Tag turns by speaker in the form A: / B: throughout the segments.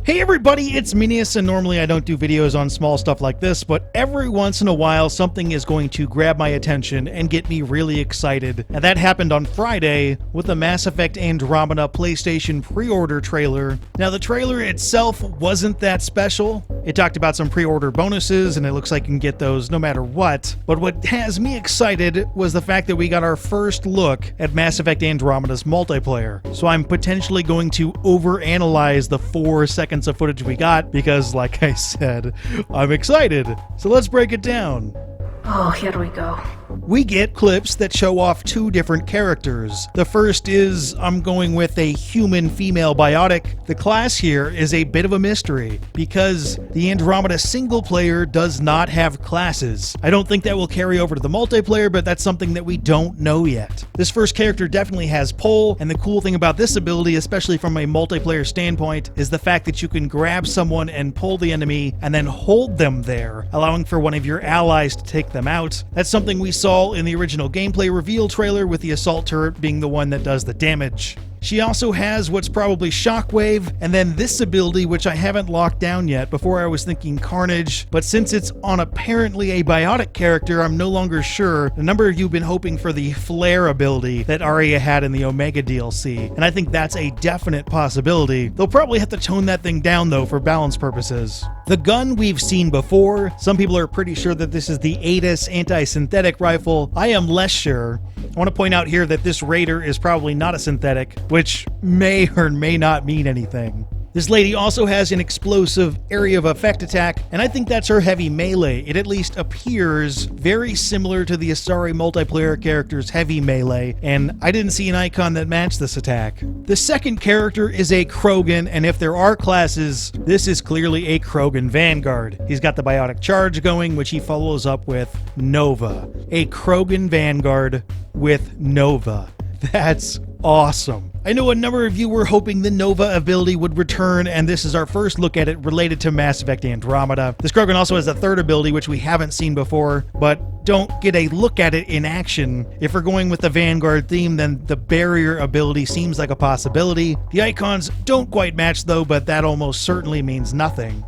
A: Hey everybody, it's Minius, and normally I don't do videos on small stuff like this, but every once in a while something is going to grab my attention and get me really excited. And that happened on Friday with the Mass Effect Andromeda PlayStation pre-order trailer. Now the trailer itself wasn't that special. It talked about some pre-order bonuses, and it looks like you can get those no matter what. But what has me excited was the fact that we got our first look at Mass Effect Andromeda's multiplayer. So I'm potentially going to overanalyze the 4 seconds of footage we got because, like I said, I'm excited. So let's break it down.
B: Oh, here we go.
A: We get clips that show off 2 different characters. The first is, I'm going with a human female biotic. The class here is a bit of a mystery because the Andromeda single player does not have classes. I don't think that will carry over to the multiplayer, but that's something that we don't know yet. This first character definitely has pull, and the cool thing about this ability, especially from a multiplayer standpoint, is the fact that you can grab someone and pull the enemy and then hold them there, allowing for one of your allies to take them out. That's something we saw in the original gameplay reveal trailer, with the assault turret being the one that does the damage. She also has what's probably Shockwave, and then this ability, which I haven't locked down yet. Before I was thinking Carnage, but since it's on apparently a biotic character, I'm no longer sure. A number of you have been hoping for the Flare ability that Arya had in the Omega DLC, and I think that's a definite possibility. They'll probably have to tone that thing down though for balance purposes. The gun we've seen before. Some people are pretty sure that this is the ATIS anti-synthetic rifle. I am less sure. I want to point out here that this Raider is probably not a synthetic, which may or may not mean anything. This lady also has an explosive area of effect attack, and I think that's her heavy melee. It at least appears very similar to the Asari multiplayer character's heavy melee, and I didn't see an icon that matched this attack. The second character is a Krogan, and if there are classes, this is clearly a Krogan Vanguard. He's got the biotic charge going, which he follows up with Nova. A Krogan Vanguard with Nova. That's awesome. I know a number of you were hoping the Nova ability would return, and this is our first look at it related to Mass Effect Andromeda. This Krogan also has a third ability, which we haven't seen before, but don't get a look at it in action. If we're going with the Vanguard theme, then the Barrier ability seems like a possibility. The icons don't quite match though, but that almost certainly means nothing.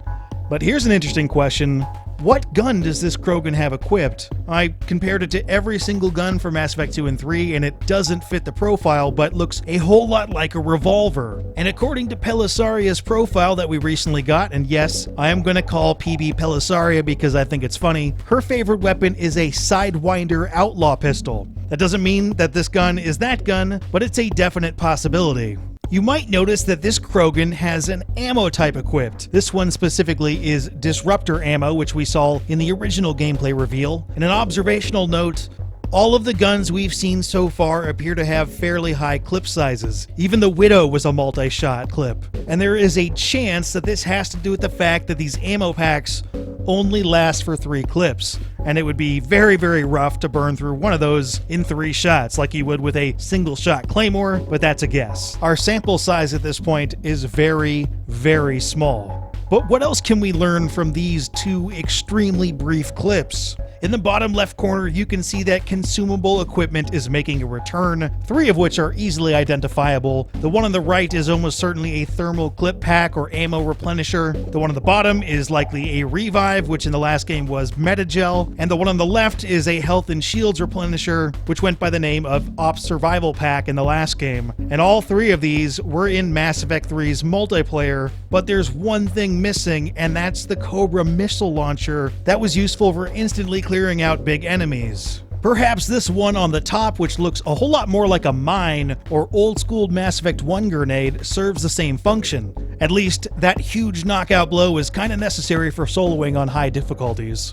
A: But here's an interesting question. What gun does this Krogan have equipped? I compared it to every single gun for Mass Effect 2 and 3, and it doesn't fit the profile, but looks a whole lot like a revolver. And according to Pelisaria's profile that we recently got, and yes, I am going to call PB Pelisaria because I think it's funny, her favorite weapon is a Sidewinder outlaw pistol. That doesn't mean that this gun is that gun, but it's a definite possibility. You might notice that this Krogan has an ammo type equipped. This one specifically is Disruptor ammo, which we saw in the original gameplay reveal. And an observational note, all of the guns we've seen so far appear to have fairly high clip sizes. Even the Widow was a multi-shot clip. And there is a chance that this has to do with the fact that these ammo packs only last for 3 clips. And it would be very, very rough to burn through one of those in 3 shots like you would with a single shot Claymore, but that's a guess. Our sample size at this point is very, very small. But what else can we learn from these 2 extremely brief clips? In the bottom left corner, you can see that consumable equipment is making a return, 3 of which are easily identifiable. The one on the right is almost certainly a thermal clip pack or ammo replenisher. The one on the bottom is likely a revive, which in the last game was Metagel. And the one on the left is a health and shields replenisher, which went by the name of Ops Survival Pack in the last game. And all 3 of these were in Mass Effect 3's multiplayer, but there's one thing missing, and that's the Cobra missile launcher that was useful for instantly clearing out big enemies. Perhaps this one on the top, which looks a whole lot more like a mine or old-school Mass Effect 1 grenade, serves the same function. At least, that huge knockout blow is kind of necessary for soloing on high difficulties.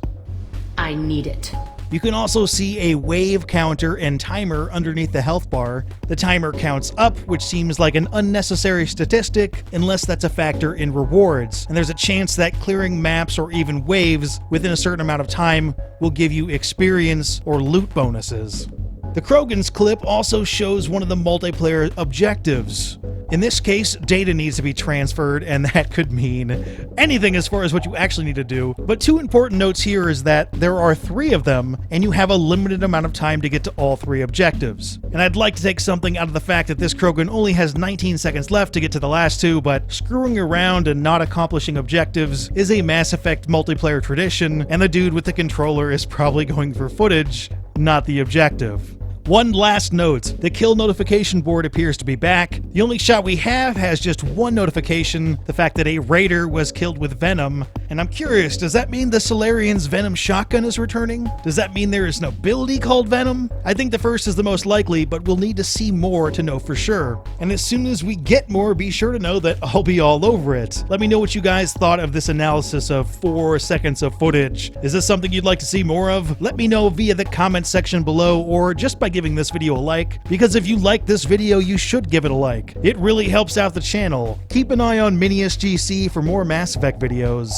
B: I need it.
A: You can also see a wave counter and timer underneath the health bar. The timer counts up, which seems like an unnecessary statistic, unless that's a factor in rewards. And there's a chance that clearing maps or even waves within a certain amount of time will give you experience or loot bonuses. The Krogan's clip also shows one of the multiplayer objectives. In this case, data needs to be transferred, and that could mean anything as far as what you actually need to do. But two important notes here is that there are 3 of them, and you have a limited amount of time to get to all 3 objectives. And I'd like to take something out of the fact that this Krogan only has 19 seconds left to get to the last 2, but screwing around and not accomplishing objectives is a Mass Effect multiplayer tradition, and the dude with the controller is probably going for footage, not the objective. One last note, the kill notification board appears to be back. The only shot we have has just one notification, the fact that a raider was killed with venom. And I'm curious, does that mean the Solarian's venom shotgun is returning? Does that mean there is an ability called venom? I think the first is the most likely, but we'll need to see more to know for sure. And as soon as we get more, be sure to know that I'll be all over it. Let me know what you guys thought of this analysis of 4 seconds of footage. Is this something you'd like to see more of? Let me know via the comment section below, or just by giving this video a like, because if you like this video, you should give it a like. It really helps out the channel. Keep an eye on MiniSGC for more Mass Effect videos.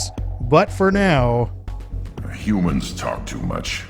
A: But for now...
C: Humans talk too much.